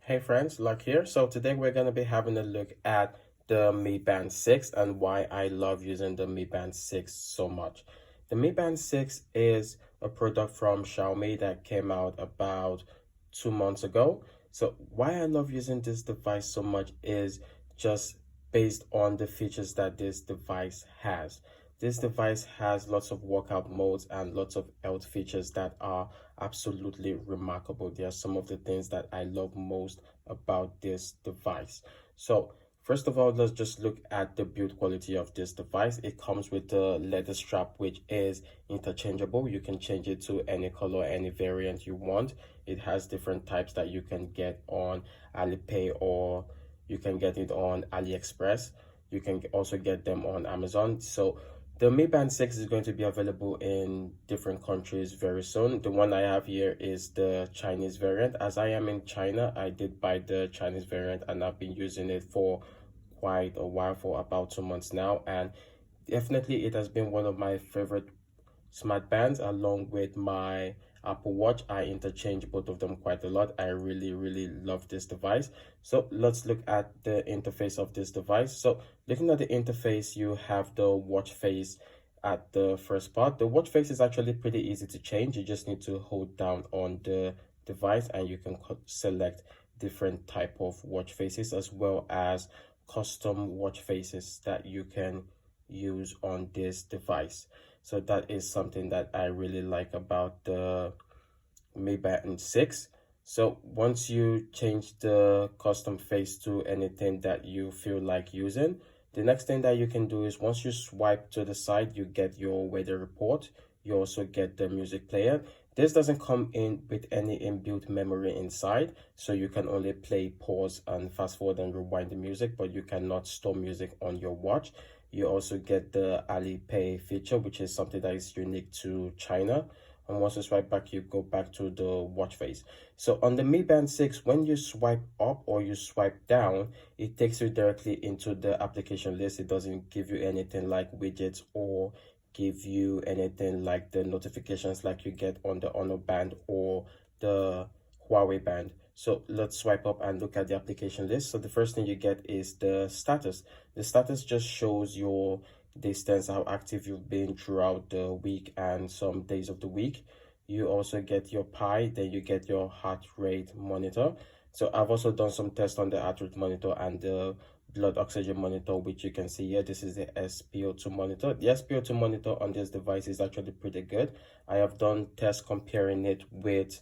Hey friends, Luck here. So today we're going to be having a look at the Mi Band 6 and why I love using the Mi Band 6 so much. The Mi Band 6 is a product from Xiaomi that came out about 2 months ago. So why I love using this device so much is just based on the features that this device has. This device has lots of workout modes and lots of health features that are absolutely remarkable. They are some of the things that I love most about this device. So first of all, let's just look at the build quality of this device. It comes with a leather strap, which is interchangeable. You can change it to any color, any variant you want. It has different types that you can get on Alipay or you can get it on AliExpress. You can also get them on Amazon. So the Mi Band 6 is going to be available in different countries very soon. The one I have here is the Chinese variant. As I am in China, I did buy the Chinese variant and I've been using it for quite a while, for about 2 months now. And definitely it has been one of my favorite smart bands along with my Apple Watch. I interchange both of them quite a lot. I really love this device. So let's look at the interface of this device. So looking at the interface, you have the watch face at the first part. The watch face is actually pretty easy to change. You just need to hold down on the device and you can select different type of watch faces as well as custom watch faces that you can use on this device. So that is something that I really like about the Mi Band 6. So once you change the custom face to anything that you feel like using, the next thing that you can do is once you swipe to the side, you get your weather report. You also get the music player. This doesn't come in with any inbuilt memory inside, so you can only play, pause, and fast forward and rewind the music, but you cannot store music on your watch. You also get the Alipay feature, which is something that is unique to China. And once you swipe back, you go back to the watch face. So on the Mi Band 6, when you swipe up or you swipe down, it takes you directly into the application list. It doesn't give you anything like widgets or give you anything like the notifications like you get on the Honor Band or the Huawei Band. So let's swipe up and look at the application list. So the first thing you get is the status. The status just shows your distance, how active you've been throughout the week and some days of the week. You also get your Pi, then you get your heart rate monitor. So I've also done some tests on the heart rate monitor and the blood oxygen monitor, which you can see here. This is the SpO2 monitor. The SpO2 monitor on this device is actually pretty good. I have done tests comparing it with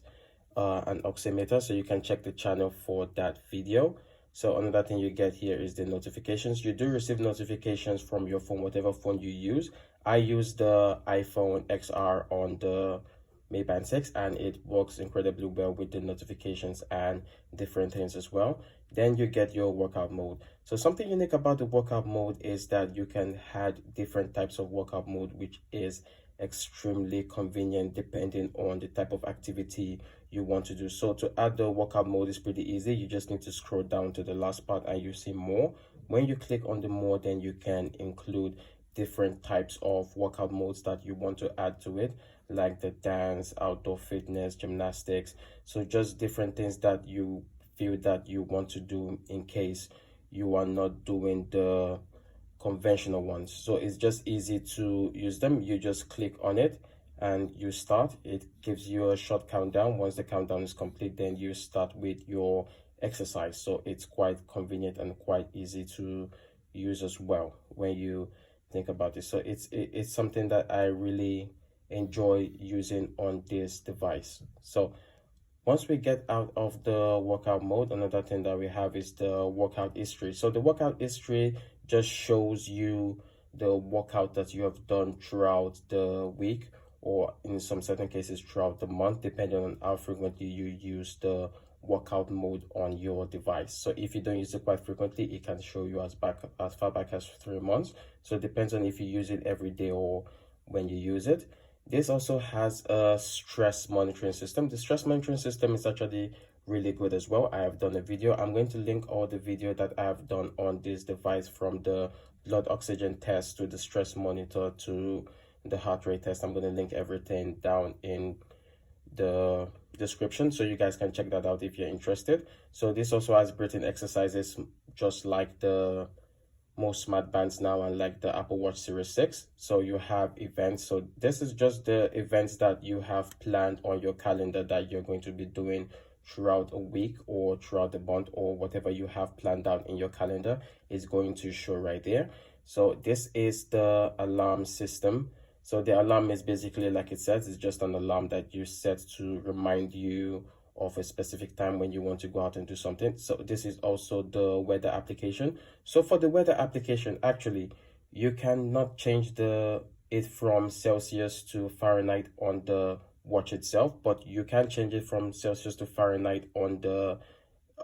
an oximeter, so you can check the channel for that video. So another thing you get here is the notifications. You do receive notifications from your phone, whatever phone you use. I use the iPhone XR on the Mi Band 6 and it works incredibly well with the notifications and different things as well. Then you get your workout mode. So something unique about the workout mode is that you can add different types of workout mode, which is extremely convenient depending on the type of activity you want to do. So to add the workout mode is pretty easy. You just need to scroll down to the last part and you see more. When you click on the more, then you can include different types of workout modes that you want to add to it, like the dance, outdoor fitness, gymnastics. So just different things that you feel that you want to do in case you are not doing the conventional ones. So it's just easy to use them. You just click on it and you start. It gives you a short countdown. Once the countdown is complete, then you start with your exercise. So it's quite convenient and quite easy to use as well when you think about it. So it's something that I really enjoy using on this device. So once we get out of the workout mode, another thing that we have is the workout history. So the workout history just shows you the workout that you have done throughout the week, or in some certain cases throughout the month, depending on how frequently you use the workout mode on your device. So if you don't use it quite frequently, it can show you as far back as 3 months. So it depends on if you use it every day or when you use it. This also has a stress monitoring system. The stress monitoring system is actually really good as well. I have done a video. I'm going to link all the video that I have done on this device, from the blood oxygen test to the stress monitor to the heart rate test. I'm going to link everything down in the description, so you guys can check that out if you're interested. So this also has breathing exercises, just like the most smart bands now and like the Apple Watch Series 6. So you have events. So this is just the events that you have planned on your calendar that you're going to be doing throughout a week or throughout the month, or whatever you have planned out in your calendar is going to show right there. So this is the alarm system. So the alarm is basically, like it says, it's just an alarm that you set to remind you of a specific time when you want to go out and do something. So this is also the weather application. So for the weather application, actually, you cannot change it from Celsius to Fahrenheit on the watch itself, but you can change it from Celsius to Fahrenheit on the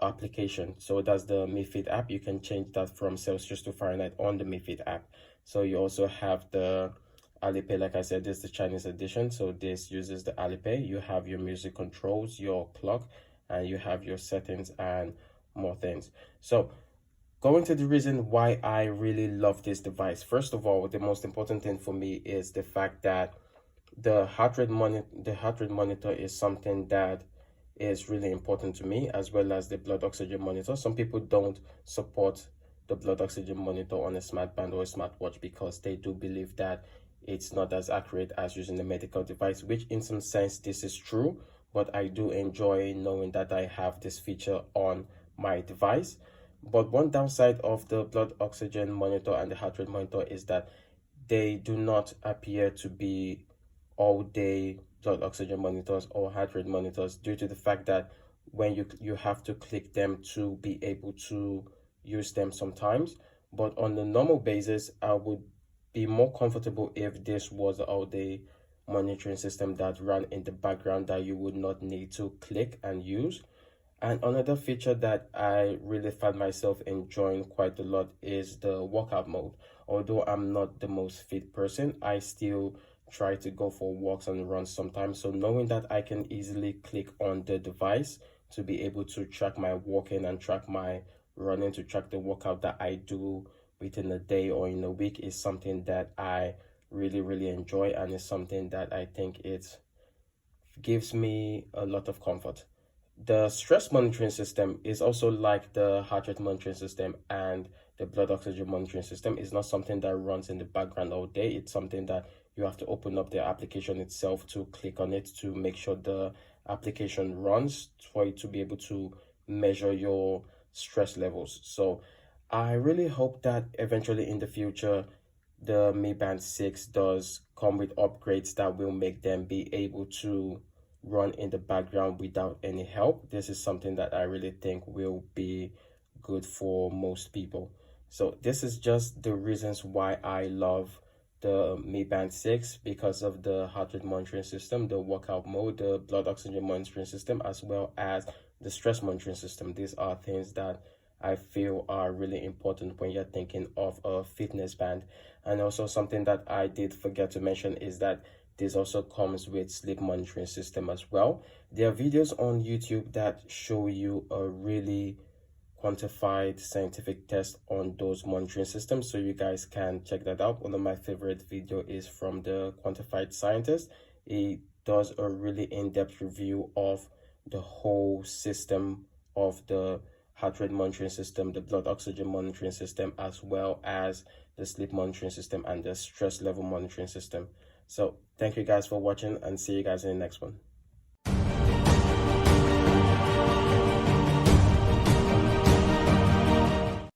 application. So that's the Mi Fit app. You can change that from Celsius to Fahrenheit on the Mi Fit app. So you also have the Alipay. Like I said, this is the Chinese edition, so this uses the Alipay. You have your music controls, your clock, and you have your settings and more things. So going to the reason why I really love this device. First of all, the most important thing for me is the fact that the heart rate monitor is something that is really important to me, as well as the blood oxygen monitor. Some people don't support the blood oxygen monitor on a smart band or a smartwatch because they do believe that it's not as accurate as using a medical device, which in some sense this is true, but I do enjoy knowing that I have this feature on my device. But one downside of the blood oxygen monitor and the heart rate monitor is that they do not appear to be all day blood oxygen monitors or heart rate monitors, due to the fact that when you have to click them to be able to use them sometimes. But on the normal basis, I would be more comfortable if this was all day monitoring system that ran in the background that you would not need to click and use. And another feature that I really find myself enjoying quite a lot is the workout mode. Although I'm not the most fit person, I still try to go for walks and runs sometimes. So knowing that I can easily click on the device to be able to track my walking and track my running, to track the workout that I do within a day or in a week, is something that I really enjoy, and is something that I think it gives me a lot of comfort. The stress monitoring system is also like the heart rate monitoring system and the blood oxygen monitoring system. Is not something that runs in the background all day. It's something that you have to open up the application itself to click on it to make sure the application runs, for it to be able to measure your stress levels. So I really hope that eventually in the future, the Mi Band 6 does come with upgrades that will make them be able to run in the background without any help. This is something that I really think will be good for most people. So this is just the reasons why I love the Mi Band 6, because of the heart rate monitoring system, the workout mode, the blood oxygen monitoring system, as well as the stress monitoring system. These are things that I feel are really important when you're thinking of a fitness band. And also something that I did forget to mention is that this also comes with sleep monitoring system as well. There are videos on YouTube that show you a really quantified scientific test on those monitoring systems, so you guys can check that out. One of my favorite video is from the Quantified Scientist. It does a really in-depth review of the whole system of the heart rate monitoring system, the blood oxygen monitoring system, as well as the sleep monitoring system and the stress level monitoring system. So thank you guys for watching, and see you guys in the next one.